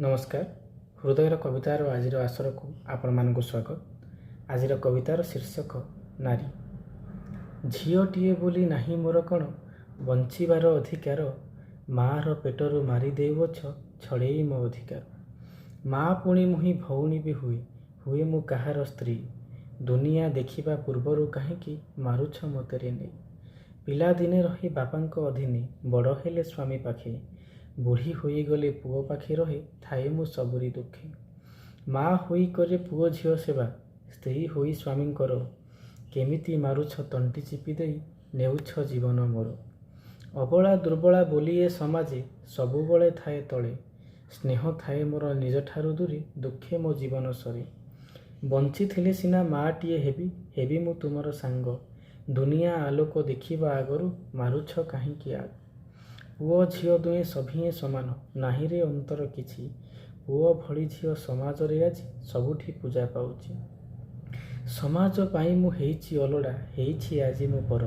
नमस्कार। हृदयर कवितार आज आसर को आपण मानक स्वागत। आज कवितार शीर्षक नारी। झीटीए बोली नाही मोर कण बंचिबार अधिकार, मार पेटरू मारी देउछ छड़ेई मो अधिकार। माँ पुणी मुही भौणी भी हुए मु कहार स्त्री, दुनिया देखिबा पूर्वरु काहींकी मारुछ मतेरे नहीं। पिला दिने रही बापांक अधीने, बड़ हेले स्वामी पाखे, बुढ़ी होई गले पुओ पाखे रहे थाए मु सबुरी दुखे। माँ होई करे पुओ झियो सेवा, स्त्री होई स्वामी कर, केमिति मारुछ तंटी चिपी देई नेउछ जीवन मोर। अबला दुर्बला बोली ए समाजे सबुबले थाए तले, स्नेह थाए मोर निज ठारु दूरे दुखे मो जीवन सरे। बंची थिले सिना माँटीए हेबी मु तुमर सांग, दुनिया आलोक देखिबा आगरु मारुछ काहींकी आग। पुओ झियो दुए सभिए समान, नाही रे अंतर किछि, पुओ भली झियो समाज रे आज सबुठी पूजा पाउछि। समाज पाई मु हेइछि अलडा, हेइछि आजि मु पर,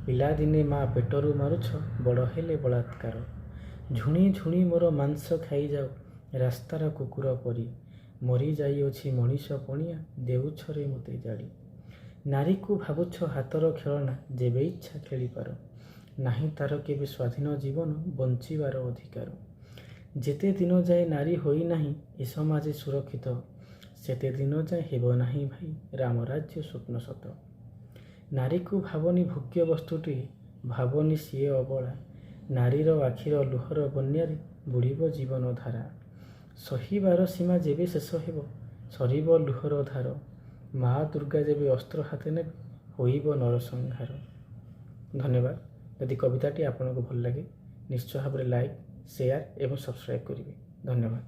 पिला दिने माँ पेटरू मारुछ बड़ हेले बलात्कार। झुणी झुणी मोर मांस खाई जाऊ रास्तार कुकुर परी, मरी जाइअछि मनीष पणिया देउछ रे मते जाड़ी। नारी को भावुछ हातर खेलना, जेबे इच्छा खेली पार, नाही तार केबे स्वाधीन जीवन बंचिबार अधिकार। जेते दिन जाए नारी होई नाही ए समाजे सुरक्षित, सेते दिन जाए हेब नाही भाई राम राज्य स्वप्न सत। नारी को भावनी भोग्य वस्तुटी, भावनी सीए अबला, नारीर आखिर लुहर बन्यारे बुड़ीब जीवन धारा। सहीबार सीमा जेबे शेष हेब, सरीब लुहर धार, माँ दुर्गा जेबे अस्त्र हाथे नेबे होइब नरसंहार। धन्यवाद। यदि कविताटी आपको भल लगे निश्चय भाव लाइक, शेयर एवं सब्सक्राइब करेंगे। धन्यवाद।